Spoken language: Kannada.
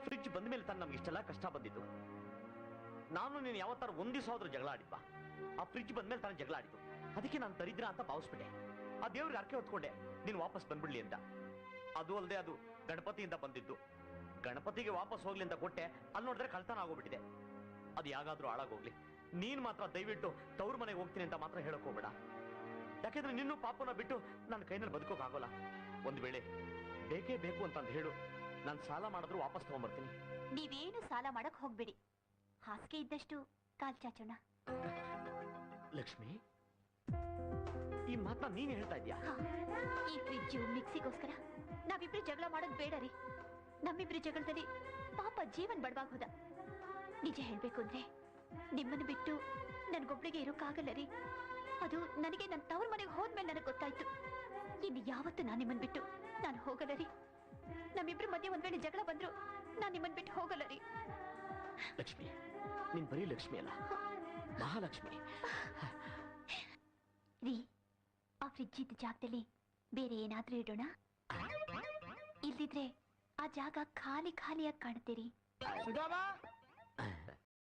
ಫ್ರಿಡ್ಜ್ ಬಂದ ಮೇಲೆ ತಾನು ನಮ್ಗೆ ಇಷ್ಟೆಲ್ಲ ಕಷ್ಟ ಬಂದಿದ್ದು. ನಾನು ನೀನು ಯಾವತ್ತಾರು ಒಂದ್ ದಿವಸ ಹೋದ್ರೂ ಜಗಳ ಆಡಿದ್ವಾ? ಆ ಫ್ರಿಡ್ಜ್ ಬಂದ್ಮೇಲೆ ತಾನು ಜಗಳ ಆಡಿದ್ದು. ಅದಕ್ಕೆ ನಾನು ದರಿದ್ರ ಅಂತ ಭಾವಿಸ್ಬಿಟ್ಟೆ. ಆ ದೇವ್ರಿಗೆ ಅರ್ಕೆ ಹೊತ್ಕೊಂಡೆ ನೀನು ವಾಪಸ್ ಬಂದ್ಬಿಡ್ಲಿ ಅಂತ. ಅದು ಅಲ್ಲದೆ ಅದು ಗಣಪತಿಯಿಂದ ಬಂದಿದ್ದು. ಗಣಪತಿಗೆ ವಾಪಸ್ ಹೋಗ್ಲಿ ಅಂತ ಕೊಟ್ಟೆ, ಅಲ್ಲಿ ನೋಡಿದ್ರೆ ಕಳ್ತನ ಆಗೋಗ್ಬಿಟ್ಟಿದೆ. ಅದು ಯಾಗಾದ್ರೂ ಹಾಳಾಗೋಗ್ಲಿ, ನೀನ್ ಮಾತ್ರ ದಯವಿಟ್ಟು ತವ್ರ ಮನೆಗೆ ಹೋಗ್ತೀನಿ ಅಂತ ಮಾತ್ರ ಹೇಳಕ್ ಹೋಗ್ಬೇಡ. ಯಾಕೆಂದ್ರೆ ನಿನ್ನೂ ಪಾಪನ ಬಿಟ್ಟು ನನ್ನ ಕೈನಲ್ಲಿ ಬದುಕೋಕ್ ಆಗೋಲ್ಲ. ಒಂದ್ ವೇಳೆ ಬೇಕೇ ಬೇಕು ಅಂತಂದು ಹೇಳು, ನಾನು ಸಾಲ ಮಾಡಿದ್ರು ವಾಪಸ್ ತಗೊಂಡ್ಬರ್ತೀನಿ. ನೀವೇನು ಸಾಲ ಮಾಡಕ್ ಹೋಗ್ಬೇಡಿ, ಹಾಸಿಗೆ ಇದ್ದಷ್ಟು ಕಾಲ್ ಚಾಚೋಣ. ಲಕ್ಷ್ಮಿ, ಈ ಮಾತನ್ನ ನೀನ್ ಹೇಳ್ತಾ ಇದ್ಯಾ? ಈ ಫ್ರಿಡ್ಜು ಮಿಕ್ಸಿಗೋಸ್ಕರ ನಾವಿಬ್ರು ಜಗಳ ಮಾಡೋದ್ ಬೇಡ ರೀ. ನಮ್ಮಿಬ್ರು ಜಗಳದಲ್ಲಿ ಪಾಪ ಜೀವನ್ ಬಡವಾಗೋದ. ನಿಜ ಹೇಳ್ಬೇಕು ಅಂದ್ರೆ ನಿಮ್ಮನ್ನು ಬಿಟ್ಟು ನನ್ಗೊಬ್ಳಿಗೆ ಇರೋಕ್ಕಾಗಲ್ಲ ರೀ. ಅದು ನನಗೆ ನನ್ನ ತವ್ರ ಮನೆಗೆ ಹೋದ್ಮೇಲೆ ನನಗೆ ಗೊತ್ತಾಯ್ತು. ಇನ್ನು ಯಾವತ್ತು ನಾನು ನಿಮ್ಮನ್ ಬಿಟ್ಟು ನಾನು ಹೋಗಲ್ಲ ರೀ. ನಮ್ಮಿಬ್ರು ಮಧ್ಯೆ ಒಂದ್ ವೇಳೆ ಜಗಳ ಬಂದ್ರು ನಾನು ನಿಮ್ಮನ್ ಬಿಟ್ಟು ಹೋಗಲ್ಲ ರೀ. ಲಕ್ಷ್ಮಿ, ನೀನ್ ಬರೀ ಲಕ್ಷ್ಮಿ ಅಲ್ಲ, ಮಹಾಲಕ್ಷ್ಮಿ ರೀ. ಆ ಫ್ರಿಡ್ಜ್ ಇದ್ದ ಜಾಗದಲ್ಲಿ ಬೇರೆ ಏನಾದ್ರೂ ಇಡೋಣ? ಇಲ್ದಿದ್ರೆ ಆ ಜಾಗ ಖಾಲಿ ಖಾಲಿಯಾಗಿ ಕಾಣುತ್ತೆ ರೀ. ಸುಧಾಮ